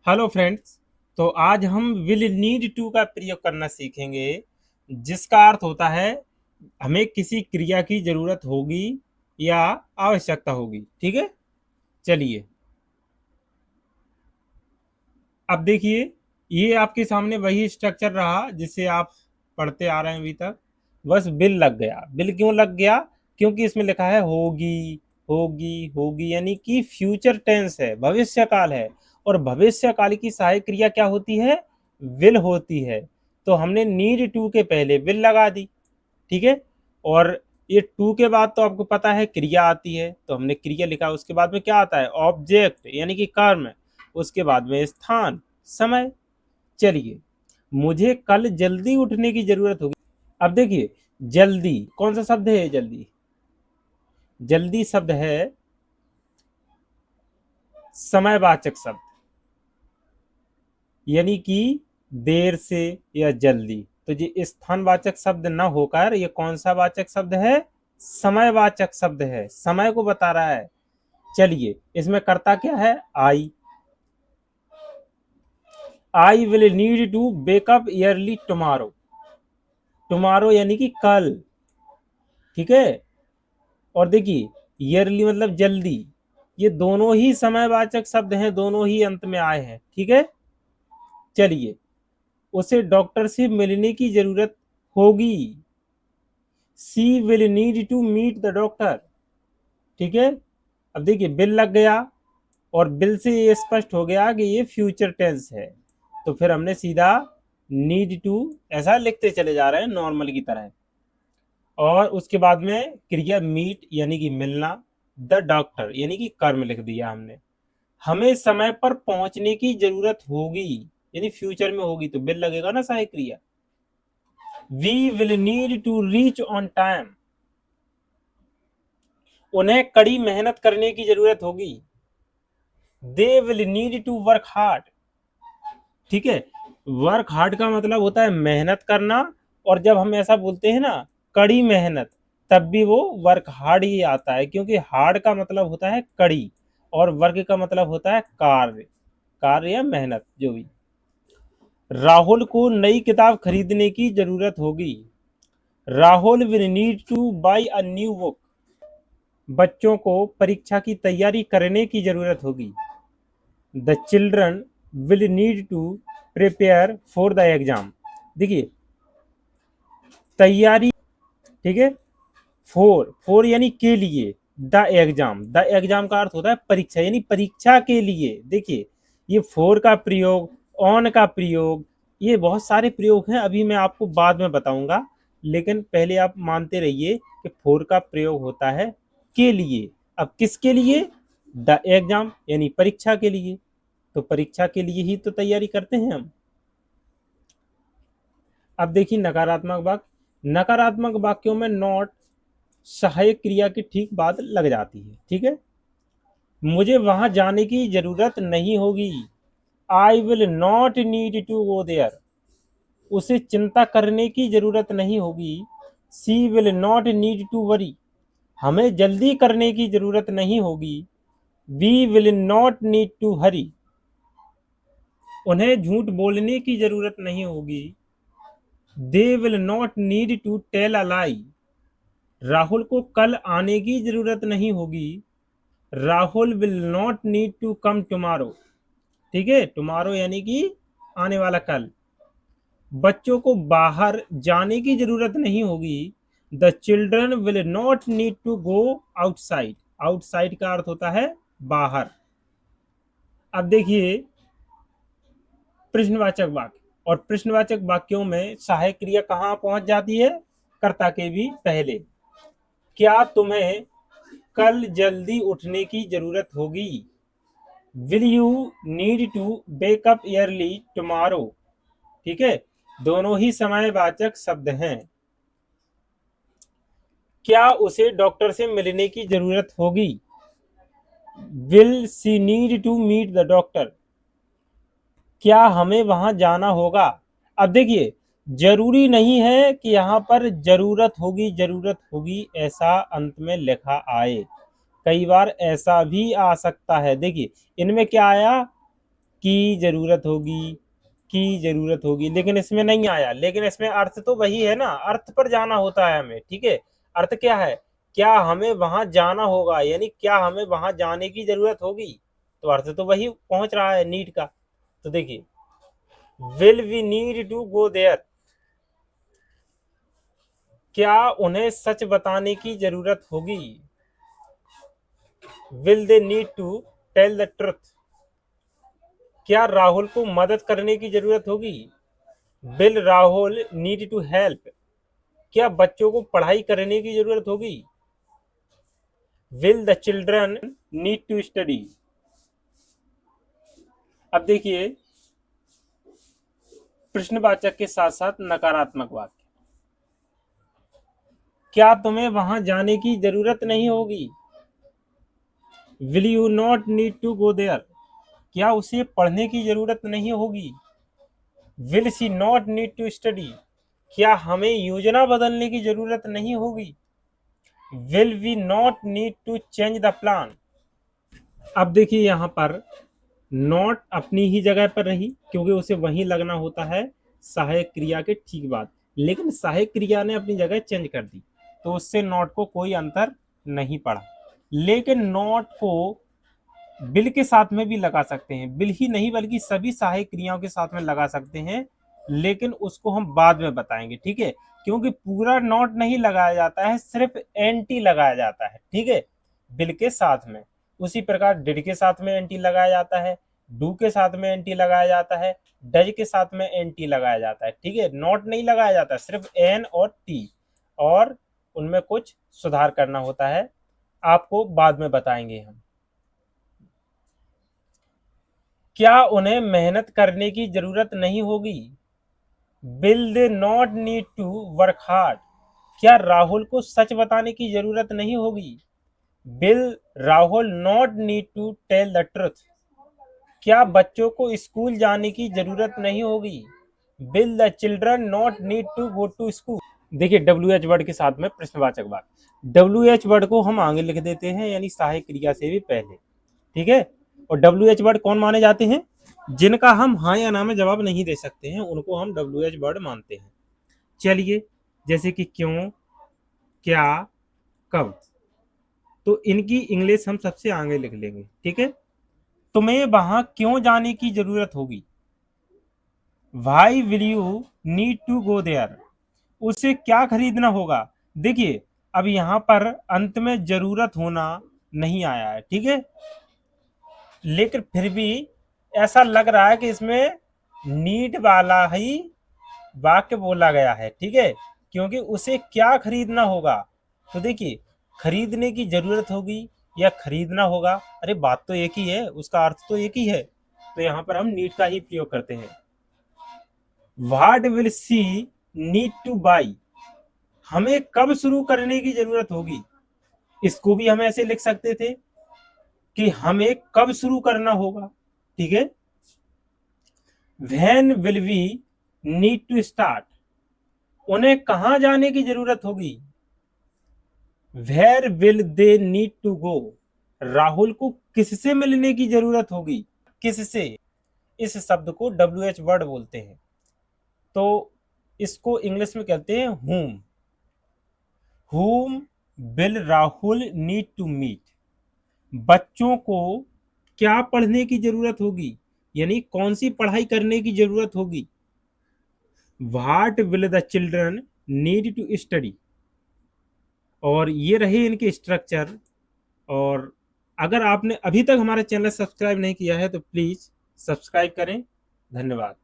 Hello friends. तो आज हम विल नीड टू का प्रयोग करना सीखेंगे, जिसका अर्थ होता है हमें किसी क्रिया की जरूरत होगी या आवश्यकता होगी। ठीक है, चलिए अब देखिए, ये आपके सामने वही स्ट्रक्चर रहा जिसे आप पढ़ते आ रहे हैं अभी तक। बस बिल लग गया। बिल क्यों लग गया? क्योंकि इसमें लिखा है होगी होगी होगी, यानी कि फ्यूचर टेंस है, भविष्य काल है। और भविष्य काल की सहायक क्रिया क्या होती है? विल होती है। तो हमने नीड टू के पहले विल लगा दी। ठीक है। और ये टू के बाद तो आपको पता है क्रिया आती है, तो हमने क्रिया लिखा। उसके बाद में क्या आता है? ऑब्जेक्ट यानी कि कर्म। उसके बाद में स्थान, समय। चलिए, मुझे कल जल्दी उठने की जरूरत होगी। अब देखिए, जल्दी कौन सा शब्द है? जल्दी, जल्दी शब्द है समयवाचक शब्द, यानी कि देर से या जल्दी। तो ये स्थानवाचक शब्द न होकर ये कौन सा वाचक शब्द है? समयवाचक शब्द है, समय को बता रहा है। चलिए, इसमें करता क्या है? I will need to wake up early tomorrow. Tomorrow यानी कि कल। ठीक है। और देखिए, ईयरली मतलब जल्दी। ये दोनों ही समयवाचक शब्द हैं, दोनों ही अंत में आए हैं। ठीक है। चलिए, उसे डॉक्टर से मिलने की जरूरत होगी। She will need to meet the doctor. ठीक है। अब देखिए, बिल लग गया और बिल से ये स्पष्ट हो गया कि ये फ्यूचर टेंस है। तो फिर हमने सीधा नीड टू ऐसा लिखते चले जा रहे हैं नॉर्मल की तरह। और उसके बाद में क्रिया मीट यानी कि मिलना, द डॉक्टर यानी कि कर्म लिख दिया हमने। हमें समय पर पहुंचने की जरूरत होगी, यानी फ्यूचर में होगी, तो बिल लगेगा ना सहायक क्रिया। We will need to reach on time. उन्हें कड़ी मेहनत करने की जरूरत होगी। They will need to work hard. ठीक है। वर्क हार्ड का मतलब होता है मेहनत करना। और जब हम ऐसा बोलते हैं ना, कड़ी मेहनत, तब भी वो वर्क हार्ड ही आता है, क्योंकि हार्ड का मतलब होता है कड़ी और वर्क का मतलब होता है कार्य। कार्य या मेहनत जो भी। राहुल को नई किताब खरीदने की जरूरत होगी। Rahul will need to buy a new book. बच्चों को परीक्षा की तैयारी करने की जरूरत होगी। The children will need to prepare for the exam. देखिए, तैयारी। ठीक है। फोर फोर यानी के लिए। द एग्जाम, द एग्जाम का अर्थ होता है परीक्षा, यानी परीक्षा के लिए। देखिए, ये फोर का प्रयोग, ऑन का प्रयोग, ये बहुत सारे प्रयोग हैं, अभी मैं आपको बाद में बताऊंगा। लेकिन पहले आप मानते रहिए कि फोर का प्रयोग होता है के लिए। अब किसके लिए? द एग्जाम यानी परीक्षा के लिए। तो परीक्षा के लिए ही तो तैयारी करते हैं हम। अब देखिए, नकारात्मक वाक्य। नकारात्मक वाक्यों में नॉट सहायक क्रिया की ठीक बाद लग जाती है। ठीक है। मुझे वहां जाने की जरूरत नहीं होगी। I will not need to go there. उसे चिंता करने की जरूरत नहीं होगी। She will not need to worry. हमें जल्दी करने की जरूरत नहीं होगी। We will not need to hurry. उन्हें झूठ बोलने की जरूरत नहीं होगी। They will not need to tell a lie. Rahul को कल आने की जरूरत नहीं होगी। Rahul will not need to come tomorrow. ठीक है, टुमारो यानी कि आने वाला कल। बच्चों को बाहर जाने की जरूरत नहीं होगी। The children will not need to go outside. Outside का अर्थ होता है बाहर। अब देखिए, प्रश्नवाचक वाक्य। और प्रश्नवाचक वाक्यों में सहायक क्रिया कहाँ पहुंच जाती है? कर्ता के भी पहले। क्या तुम्हें कल जल्दी उठने की जरूरत होगी? Will you need to wake up early tomorrow. ठीक है। दोनों ही समयवाचक शब्द हैं। क्या उसे डॉक्टर से मिलने की जरूरत होगी? Will she need to meet the doctor. क्या हमें वहां जाना होगा? अब देखिए, जरूरी नहीं है कि यहां पर जरूरत होगी ऐसा अंत में लिखा आए। कई बार ऐसा भी आ सकता है। देखिए, इनमें क्या आया? की जरूरत होगी, की जरूरत होगी, लेकिन इसमें नहीं आया। लेकिन इसमें अर्थ तो वही है ना, अर्थ पर जाना होता है हमें, ठीक है। अर्थ क्या है, क्या हमें वहां जाना होगा, यानी क्या हमें वहां जाने की जरूरत होगी, तो अर्थ तो वही पहुंच रहा है नीड का। तो देखिए, will we need to go there, क्या उन्हें सच बताने की जरूरत होगी। Will they need to tell the truth, क्या राहुल को मदद करने की जरूरत होगी। Will Rahul need to help, क्या बच्चों को पढ़ाई करने की जरूरत होगी। Will the children need to study. अब देखिए, प्रश्नवाचक के साथ साथ नकारात्मक वाक्य। क्या तुम्हें वहां जाने की जरूरत नहीं होगी। Will you not need to go there, क्या उसे पढ़ने की जरूरत नहीं होगी। Will she not need to study, क्या हमें योजना बदलने की जरूरत नहीं होगी। Will we not need to change the plan. अब देखिए, यहां पर नॉट अपनी ही जगह पर रही, क्योंकि उसे वहीं लगना होता है सहायक क्रिया के ठीक बाद, लेकिन सहायक क्रिया ने अपनी जगह चेंज कर दी, तो उससे नॉट को कोई अंतर नहीं पड़ा। लेकिन नॉट को बिल के साथ में भी लगा सकते हैं, बिल ही नहीं बल्कि सभी सहायक क्रियाओं के साथ में लगा सकते हैं, लेकिन उसको हम बाद में बताएंगे, ठीक है। क्योंकि पूरा नॉट नहीं लगाया जाता है, सिर्फ एंटी लगाया जाता है, ठीक है, बिल के साथ में। उसी प्रकार डिड के साथ में एंटी लगाया जाता है, डू के साथ में एंटी लगाया जाता है, डज के साथ में एंटी लगाया जाता है, ठीक है। नॉट नहीं लगाया जाता, सिर्फ एन और टी, और उनमें कुछ सुधार करना होता है, आपको बाद में बताएंगे हम। क्या उन्हें मेहनत करने की जरूरत नहीं होगी। Will they not need to work hard, क्या राहुल को सच बताने की जरूरत नहीं होगी। Will Rahul not need to tell the truth, क्या बच्चों को स्कूल जाने की जरूरत नहीं होगी। Will the children not need to go to school. देखिए, डब्ल्यू एच वर्ड के साथ में प्रश्नवाचक वाक्य। डब्ल्यू एच वर्ड को हम आगे लिख देते हैं, यानी सहायक क्रिया से भी पहले, ठीक है। और डब्ल्यू एच वर्ड कौन माने जाते हैं, जिनका हम हाँ या ना में जवाब नहीं दे सकते हैं, उनको हम डब्ल्यू एच वर्ड मानते हैं। चलिए, जैसे कि क्यों, क्या, कब, तो इनकी इंग्लिश हम सबसे आगे लिख लेंगे, ठीक है। तुम्हें वहां क्यों जाने की जरूरत होगी। Why will you need to go there, उसे क्या खरीदना होगा। देखिए, अब यहां पर अंत में जरूरत होना नहीं आया है, ठीक है, लेकिन फिर भी ऐसा लग रहा है कि इसमें नीड वाला ही वाक्य बोला गया है, ठीक है, क्योंकि उसे क्या खरीदना होगा। तो देखिए, खरीदने की जरूरत होगी या खरीदना होगा, अरे बात तो एक ही है, उसका अर्थ तो एक ही है, तो यहां पर हम नीड का ही प्रयोग करते हैं। What will she need to by, हमें कब शुरू करने की जरूरत होगी। इसको भी हम ऐसे लिख सकते थे कि हमें कब शुरू करना होगा, ठीक है। When will we need to start, उन्हें कहां जाने की जरूरत होगी। Where will they need to go, Rahul को किससे मिलने की जरूरत होगी। किससे, इस शब्द को डब्ल्यू एच वर्ड बोलते हैं, तो इसको इंग्लिश में कहते हैं whom। whom will Rahul need to meet, बच्चों को क्या पढ़ने की जरूरत होगी, यानी कौन सी पढ़ाई करने की जरूरत होगी। What will the children need to study. और ये रहे इनके स्ट्रक्चर। और अगर आपने अभी तक हमारा चैनल सब्सक्राइब नहीं किया है तो प्लीज सब्सक्राइब करें। धन्यवाद।